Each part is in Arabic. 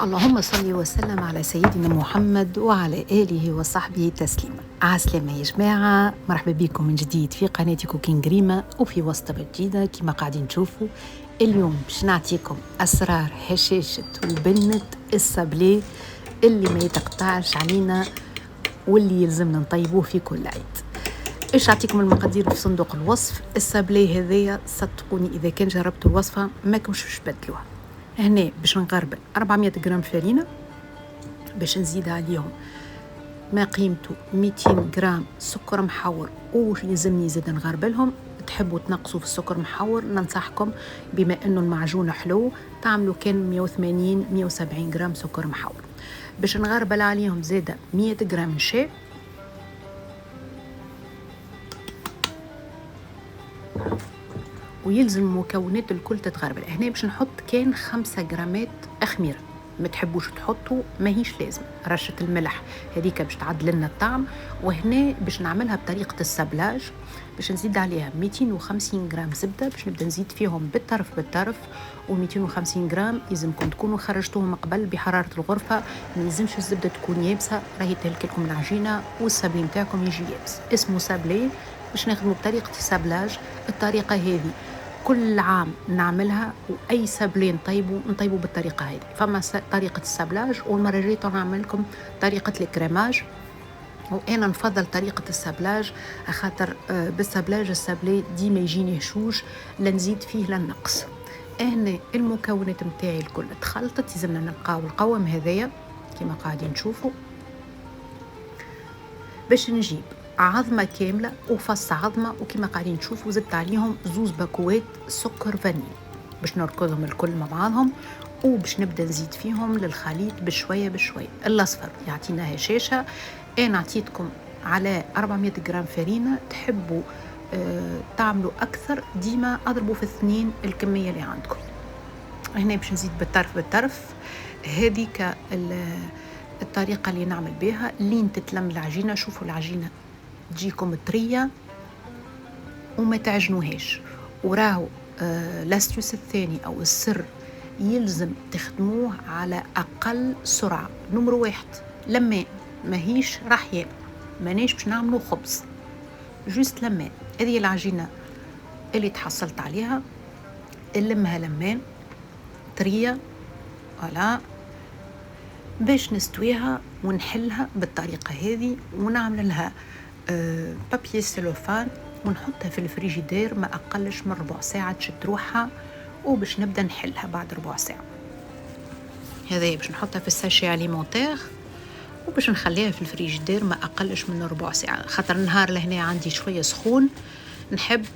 اللهم صل وسلم على سيدنا محمد وعلى آله وصحبه تسليما. عسلامة يا جماعة، مرحبا بكم من جديد في قناتي كوكين جريمة وفي وصفة جديدة. كما قاعدين تشوفوا اليوم باش نعطيكم أسرار هشاشة وبنة السابلي اللي ما يتقطعش علينا واللي يلزمنا نطيبوه في كل عيد. ايش اعطيكم المقادير في صندوق الوصف. السابلي هذايا صدقوني اذا كان جربتوا الوصفة ماكمش باش تبدلوها. هنا باش نغربل 400 غرام فرينة، باش نزيد عليهم ما قيمته 200 غرام سكر محور، ويلزمني زاد نغربلهم. تحبوا تنقصوا في السكر محور ننصحكم، بما انه المعجون حلو تعملوا كان 180 170 غرام سكر محور. باش نغربل عليهم زاد 100 غرام نشا، ويلزم المكونات الكل تتغربل. هنا باش نحط كان 5 غرامات أخميرة، ما تحبوش تحطوا ماهيش لازم. رشة الملح هذيك باش تعدل لنا الطعم. وهنا باش نعملها بطريقة السبلاج، باش نزيد عليها 250 غرام زبدة، باش نبدا نزيد فيهم بالطرف بالطرف. و250 غرام يلزمكم تكونوا خرجتوهم قبل بحرارة الغرفة، ما يلزمش الزبدة تكون يابسة، راهي تهلك لكم العجينة والسابلي نتاعكم يجي يابس. اسمه سابلي باش نخدموا بطريقة السبلاج. الطريقة هذه كل عام نعملها، واي سابلي نطيبوا بالطريقه هذه. فما طريقه السابلاج، والمره الجايه نعمل لكم طريقه الكريماج، وانا نفضل طريقه السابلاج خاطر بالسابلاج السابلي ديما يجيني هشوش، لا نزيد فيه لا نقص. هنا المكونات نتاعي الكل تخلطت، لازمنا نلقاو القوام هذايا كما قاعدين تشوفوا. باش نجيب عظمة كاملة وفص عظمة، وكما قاعدين تشوفوا زدت عليهم 2 باكوات سكر فانيل باش نركضهم الكل مع بعضهم، وباش نبدا نزيد فيهم للخليط بشوية بشوية. الأصفر يعطينا هشاشة. أنا عطيتكم على 400 غرام فرينة، تحبوا تعملوا أكثر ديما أضربوا في 2 الكمية اللي عندكم. هنا باش نزيد بالطرف بالطرف. هذيك الطريقة اللي نعمل بها لين تتلم العجينة. شوفوا العجينة تجيكم طرية وما تعجنوهاش. وراهو لاستيوس الثاني أو السر يلزم تخدموه على أقل سرعة. نمرو 1 لما ماهيش رحيان، ماناش باش نعملو خبز، جوست لما. هذه العجينة اللي تحصلت عليها نلمها لمان طرية ولا باش نستويها ونحلها بالطريقة هذه، ونعمل لها بابي سيلوفان ونحطها في الفريجيدير ما أقلش من ربع ساعة تشد روحها، وباش نبدأ نحلها بعد ربع ساعة. هذا باش نحطها في الساشي أليمونتير وباش نخليها في الفريجيدير ما أقلش من ربع ساعة، خاطر النهار لهنا عندي شوية سخون، نحب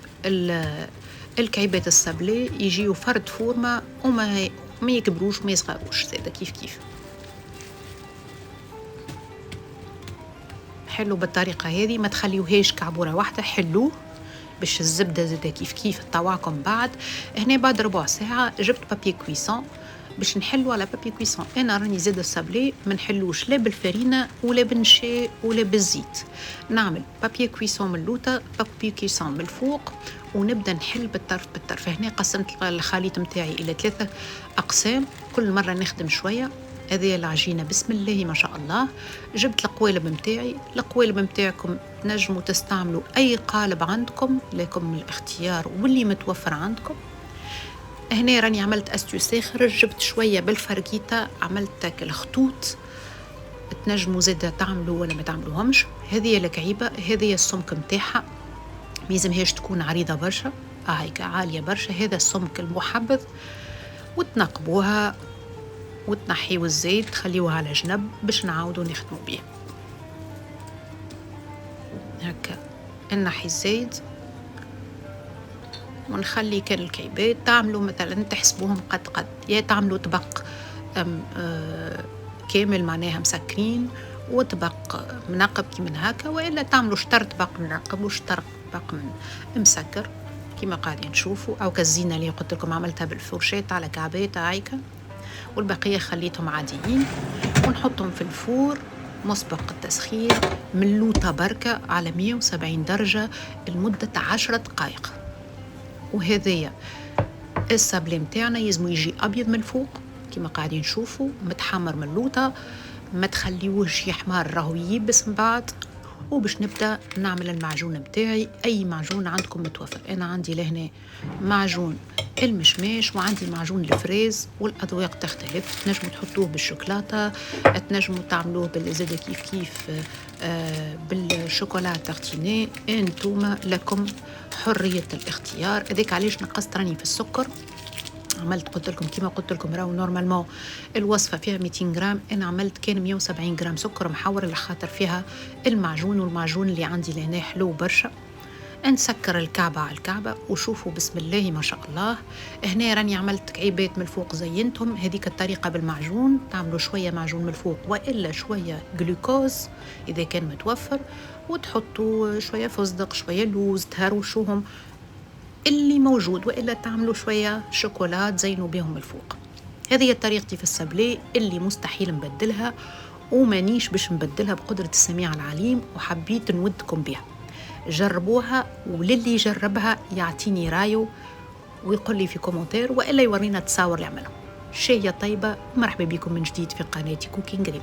الكعيبات السابلي يجيو فرد فورمة وما يكبروش وما يصغروش، زادا كيف كيف. حلو بالطريقة هذه، ما تخليوهاش كعبورة واحدة، حلوه باش الزبدة زادا كيف كيف تطوعكم. بعد هنا بعد ربع ساعة جبت بابي كويسون باش نحلو على بابي كويسون. انا راني زاده السابلي ما نحلوش لا بالفرينة ولا بالنشا ولا بالزيت، نعمل بابي كويسون من اللوطة، بابي كويسون من الفوق، ونبدا نحل بالطرف بالطرف. هنا قسمت الخليط متاعي الى 3 أقسام، كل مرة نخدم شوية. هذه العجينة بسم الله ما شاء الله. جبت القوالب متاعي، القوالب متاعكم تنجموا تستعملوا أي قالب عندكم، لكم الاختيار واللي متوفر عندكم. هنا راني عملت أستيو خرج، جبت شوية بالفرقيطة عملت تاك الخطوط، تنجموا زادة تعملوا ولا ما تعملوهمش. هذه الكعيبة هذه السمك متاعها ميزمهاش تكون عريضة برشا، هيك عالية برشا، هذا السمك المحبذ. وتنقبوها وتنحيوا الزيت تخليوها على جنب باش نعاودوا نخدموا بيه. هكا نحي الزيت ونخلي كان الكعيبات تعملوا مثلا تحسبوهم قد يا تعملوا طبق كامل معناها مسكرين وطبق منقب كي من هكا، والا تعملوا شطر طبق منقب وشطر طبق من مسكر كما قاعدين تشوفوا، او كالزينه اللي قلت لكم عملتها بالفرشات على كعبات هيك، والبقيه خليتهم عاديين. ونحطهم في الفور مسبق التسخين من لوطة بركة على 170 درجة لمدة 10 دقائق. وهذايا السابلي متاعنا يزمو يجي أبيض من فوق كما قاعدين نشوفوا متحمر من اللوطة، ما تخليوهش يحمر راهو ييبس من بعد. وباش نبدا نعمل المعجون متاعي، اي معجون عندكم متوفر. انا عندي لهنا معجون المشماش وعندي معجون الفريز، والاذواق تختلف، تنجموا تحطوه بالشوكولاته، تنجموا تعملوه بالزيادة كيف كيف بالشوكولا تارتيني. انتم لكم حريه الاختيار. هذاك علاش نقصت راني في السكر، عملت قلت لكم كيما قلت لكم راهو نورمالمون الوصفه فيها 200 غرام، انا عملت كان 170 غرام سكر محور لخاطر فيها المعجون، والمعجون اللي عندي لهنا حلو برشا. نسكر الكعبة على الكعبة وشوفوا بسم الله ما شاء الله. هنا راني عملت كعيبات من الفوق زينتهم، هذيك الطريقة بالمعجون، تعملوا شوية معجون من الفوق وإلا شوية جلوكوز إذا كان متوفر، وتحطوا شوية فستق شوية لوز تهروشوهم اللي موجود، وإلا تعملوا شوية شوكولات زينوا بهم الفوق. هذه هي طريقتي في السابلي اللي مستحيل نبدلها، ومانيش باش نبدلها بقدرة السميع العليم، وحبيت نودكم بها. جربوها، وللي جربها يعطيني رايو ويقول لي في كومنتير، وإلا يورينا تصاور اللي عملهم. شهية طيبة، مرحبا بكم من جديد في قناتي كوكينج ريم.